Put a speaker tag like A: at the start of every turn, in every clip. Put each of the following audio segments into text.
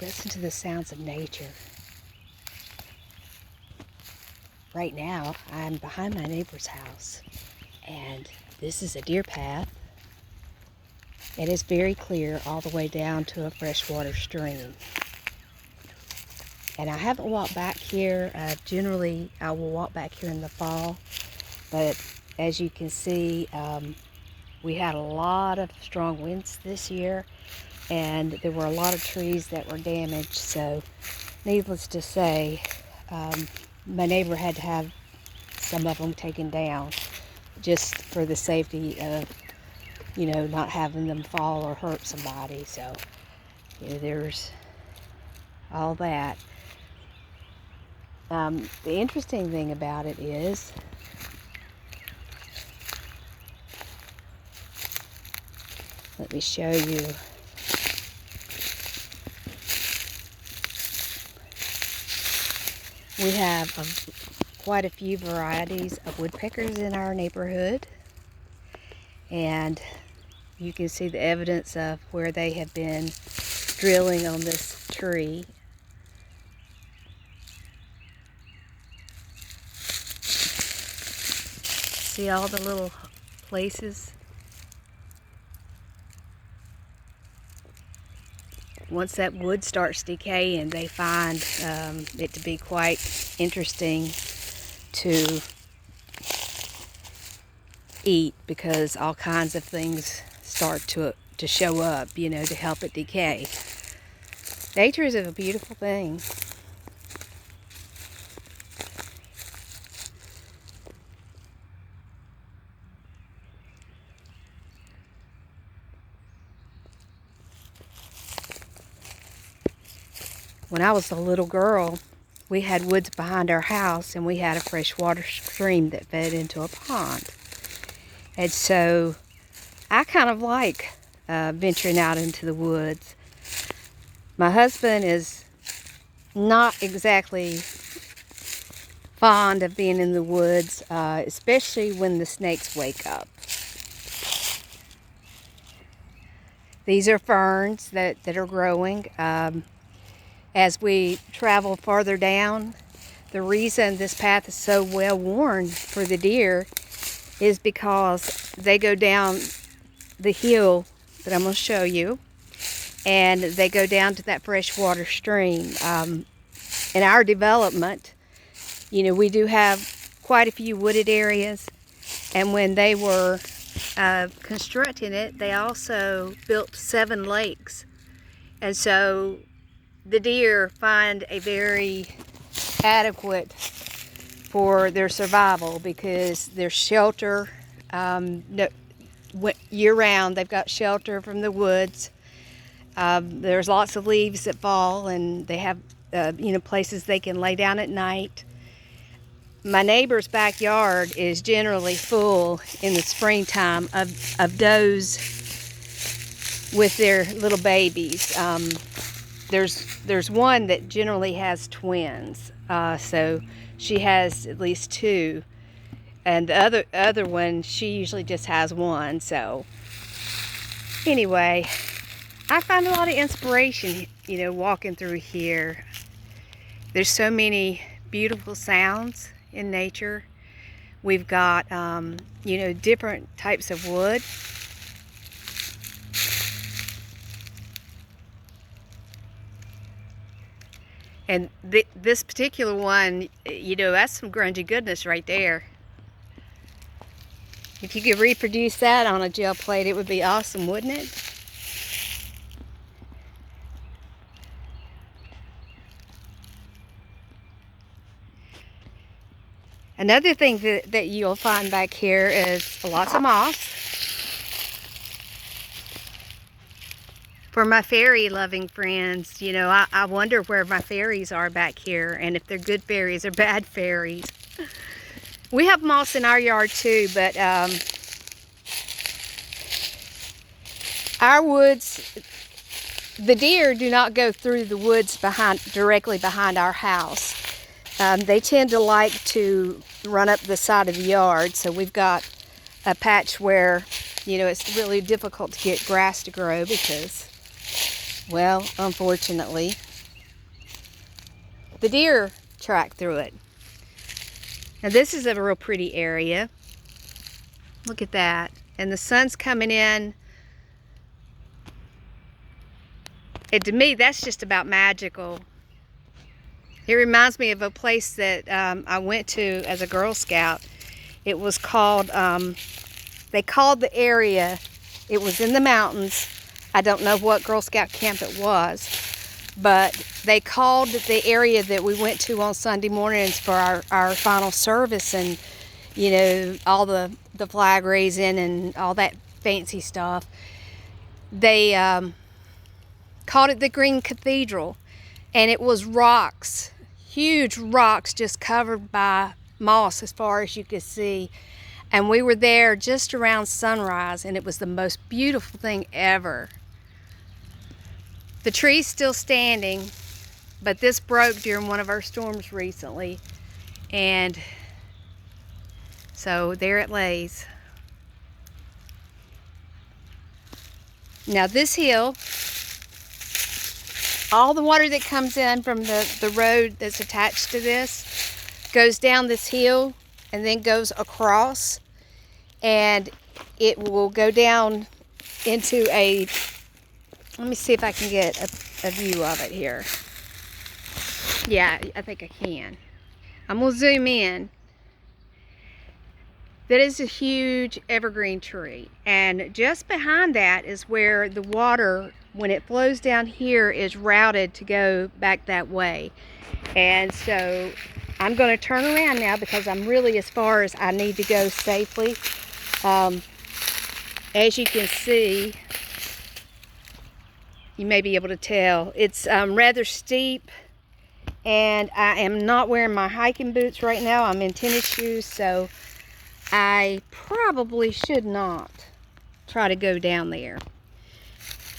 A: Listen to the sounds of nature. Right now, I'm behind my neighbor's house, and this is a deer path. It is very clear all the way down to a freshwater stream. And I haven't walked back here. Generally, I will walk back here in the fall, but as you can see, we had a lot of strong winds this year, and there were a lot of trees that were damaged. So needless to say, my neighbor had to have some of them taken down just for the safety of, not having them fall or hurt somebody. So, there's all that. The interesting thing about it is, let me show you. We have quite a few varieties of woodpeckers in our neighborhood, and you can see the evidence of where they have been drilling on this tree. See all the little places? Once that wood starts decaying, they find it to be quite interesting to eat, because all kinds of things start to show up, to help it decay. Nature is a beautiful thing. When I was a little girl, we had woods behind our house, and we had a freshwater stream that fed into a pond. And so I kind of like venturing out into the woods. My husband is not exactly fond of being in the woods, especially when the snakes wake up. These are ferns that are growing. As we travel farther down, the reason this path is so well worn for the deer is because they go down the hill that I'm going to show you, and they go down to that freshwater stream. In our development, we do have quite a few wooded areas, and when they were constructing it, they also built 7 lakes. And so the deer find a very adequate for their survival, because there's shelter year-round. They've got shelter from the woods. There's lots of leaves that fall, and they have places they can lay down at night. My neighbor's backyard is generally full in the springtime of does with their little babies. There's one that generally has twins, so she has at least 2, and the other one, she usually just has 1. So anyway, I find a lot of inspiration, walking through here. There's so many beautiful sounds in nature. We've got different types of wood. And this particular one, that's some grungy goodness right there. If you could reproduce that on a gel plate, it would be awesome, wouldn't it? Another thing that you'll find back here is lots of moss. For my fairy loving friends, I wonder where my fairies are back here, and if they're good fairies or bad fairies. We have moss in our yard too, but our woods, the deer do not go through the woods directly behind our house. They tend to like to run up the side of the yard, so we've got a patch where, it's really difficult to get grass to grow because, well, unfortunately, the deer track through it. Now this is a real pretty area. Look at that. And the sun's coming in. And to me, that's just about magical. It reminds me of a place that I went to as a Girl Scout. It was called, they called the area, it was in the mountains. I don't know what Girl Scout camp it was, but they called the area that we went to on Sunday mornings for our final service, and you know, all the flag raising and all that fancy stuff. They called it the Green Cathedral, and it was rocks, huge rocks just covered by moss as far as you could see. And we were there just around sunrise, and it was the most beautiful thing ever. The tree's still standing, but this broke during one of our storms recently, and so there it lays. Now this hill, all the water that comes in from the road that's attached to this goes down this hill and then goes across, and it will go down into a, let me see if I can get a view of it here. Yeah, I think I can. I'm gonna zoom in. That is a huge evergreen tree, and just behind that is where the water, when it flows down here, is routed to go back that way. And so I'm going to turn around now because I'm really as far as I need to go safely. As you can see, you may be able to tell, it's rather steep, and I am not wearing my hiking boots right now. I'm in tennis shoes, so I probably should not try to go down there.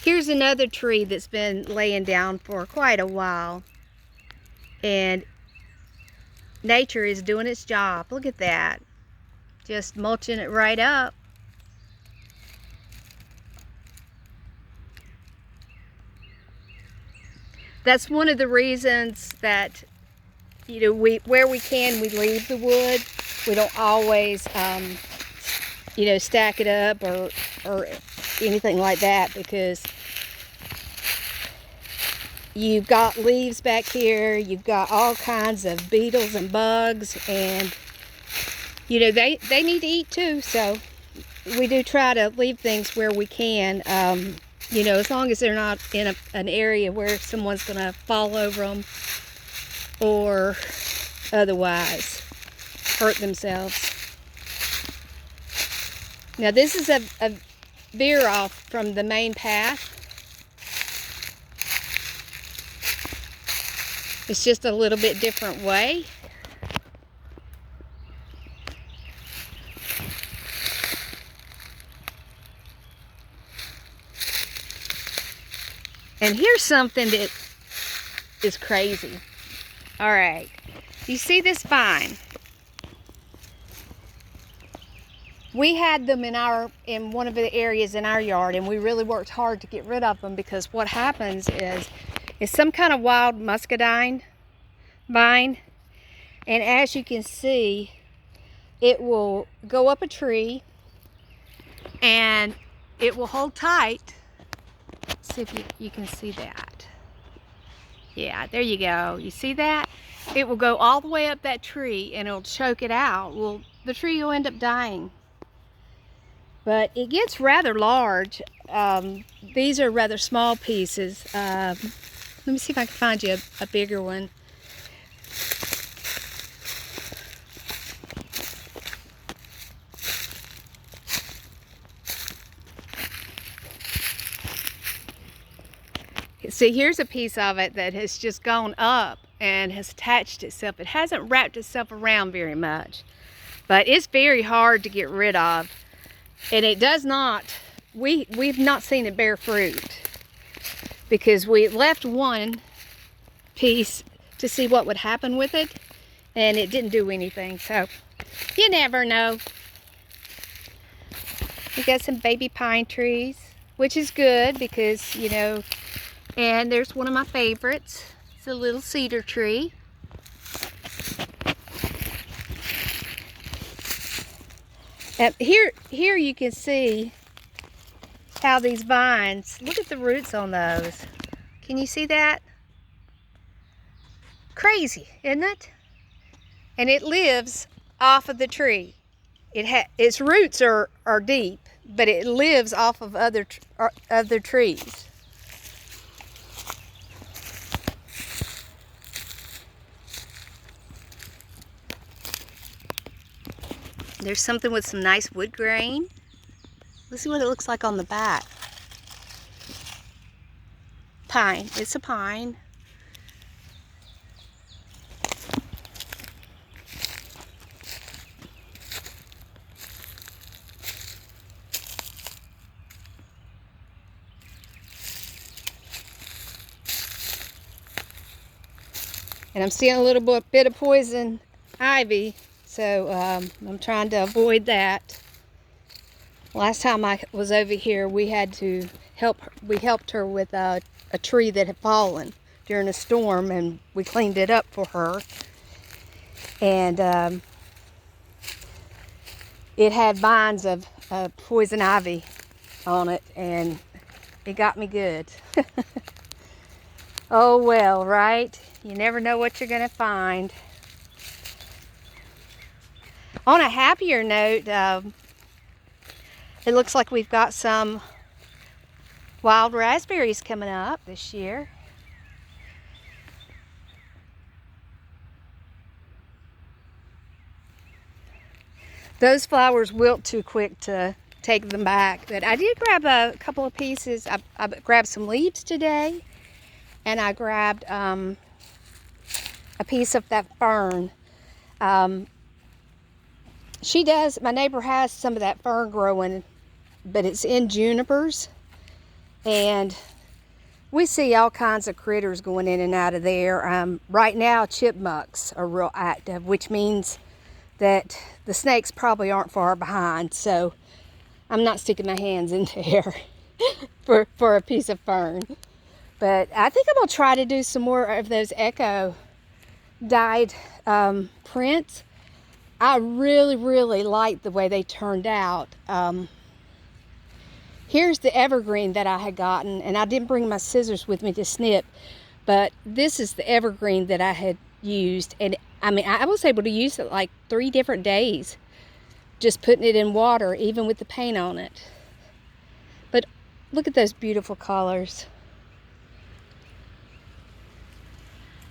A: Here's another tree that's been laying down for quite a while, and nature is doing its job. Look at that, just mulching it right up. That's one of the reasons that, you know, where we can, we leave the wood. We don't always, you know, stack it up or anything like that, because you've got leaves back here, you've got all kinds of beetles and bugs, and you know, they need to eat too. So we do try to leave things where we can, you know, as long as they're not in an area where someone's gonna fall over them or otherwise hurt themselves. Now this is a veer off from the main path. It's just a little bit different way. And here's something that is crazy. All right, you see this vine? We had them in one of the areas in our yard, and we really worked hard to get rid of them, because what happens is it's some kind of wild muscadine vine, and as you can see, it will go up a tree and it will hold tight. Let's see if you can see that. Yeah, there you go. You see that? It will go all the way up that tree and it'll choke it out. Well, the tree will end up dying. But it gets rather large. These are rather small pieces. Let me see if I can find you a bigger one. See, here's a piece of it that has just gone up and has attached itself. It hasn't wrapped itself around very much, but it's very hard to get rid of. And it does not, we've not seen it bear fruit, because we left one piece to see what would happen with it, and it didn't do anything. So you never know. We got some baby pine trees, which is good because, you know, and there's one of my favorites. It's a little cedar tree. Here you can see how these vines, look at the roots on those. Can you see that? Crazy, isn't it? And it lives off of the tree. Its roots are deep, but it lives off of other trees. There's something with some nice wood grain. Let's see what it looks like on the back. Pine. It's a pine. And I'm seeing a little bit of poison ivy, so I'm trying to avoid that. Last time I was over here, we had to helped her with a tree that had fallen during a storm, and we cleaned it up for her. And it had vines of poison ivy on it, and it got me good. Oh well, right? You never know what you're going to find. On a happier note, it looks like we've got some wild raspberries coming up this year. Those flowers wilt too quick to take them back, but I did grab a couple of pieces. I grabbed some leaves today, and I grabbed a piece of that fern. My neighbor has some of that fern growing, but it's in junipers, and we see all kinds of critters going in and out of there. Right now, chipmunks are real active, which means that the snakes probably aren't far behind, so I'm not sticking my hands in there for a piece of fern. But I think I'm going to try to do some more of those echo dyed prints. I really like the way they turned out. Here's the evergreen that I had gotten, and I didn't bring my scissors with me to snip, but this is the evergreen that I had used, and I mean, I was able to use it like 3 different days, just putting it in water, even with the paint on it. But look at those beautiful colors.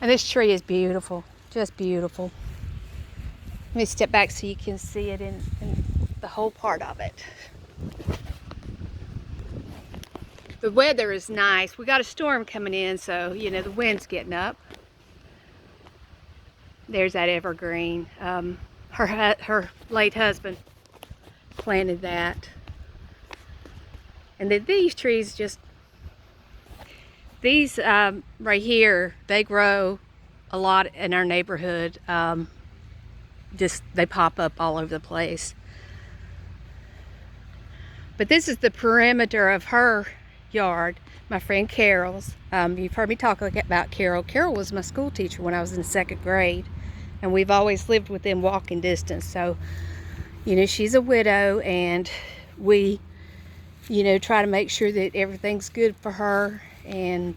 A: And this tree is beautiful, just beautiful. Let me step back so you can see it in the whole part of it. The weather is nice. We got a storm coming in, so you know the wind's getting up. There's that evergreen. Her late husband planted that. And then these trees these right here, they grow a lot in our neighborhood. They pop up all over the place. But this is the perimeter of her yard, my friend Carol's. You've heard me talk about Carol. Carol was my school teacher when I was in 2nd grade, and we've always lived within walking distance. So, you know, she's a widow, and we, you know, try to make sure that everything's good for her. And,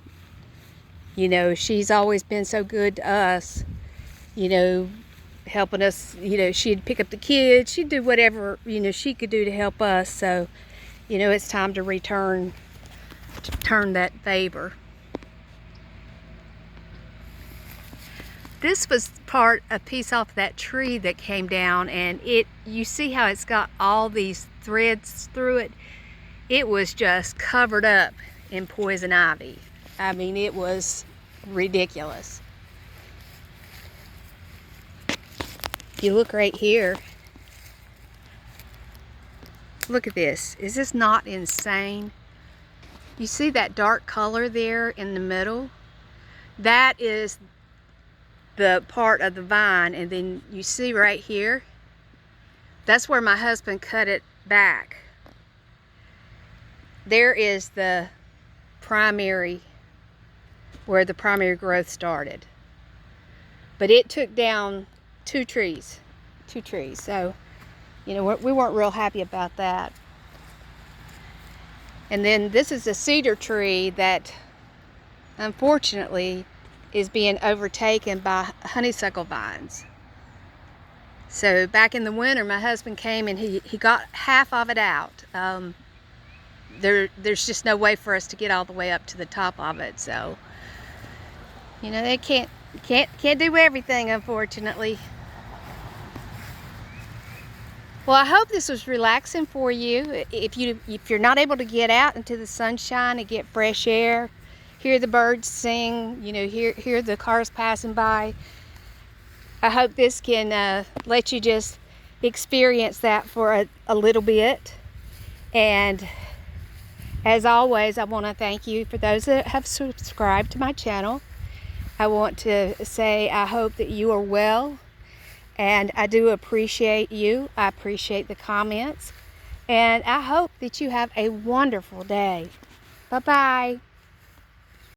A: you know, she's always been so good to us, you know, helping us. You know, she'd pick up the kids, she'd do whatever, you know, she could do to help us. So, you know, it's time to return that favor. This was a piece off that tree that came down, and you see how it's got all these threads through it. It was just covered up in poison ivy. I mean, it was ridiculous. If you look right here, look at this. Is this not insane? You see that dark color there in the middle? That is the part of the vine, and then you see right here, that's where my husband cut it back. There is the primary, where the primary growth started. But it took down two trees. So You know, we weren't real happy about that. And then this is a cedar tree that unfortunately is being overtaken by honeysuckle vines. So back in the winter, my husband came and he got half of it out. There's just no way for us to get all the way up to the top of it. So, you know, they can't do everything, unfortunately. Well, I hope this was relaxing for you. If you're not able to get out into the sunshine and get fresh air, hear the birds sing, you know, hear the cars passing by, I hope this can let you just experience that for a little bit. And as always, I want to thank you for those that have subscribed to my channel. I want to say I hope that you are well, and I do appreciate you. I appreciate the comments, and I hope that you have a wonderful day. Bye-bye.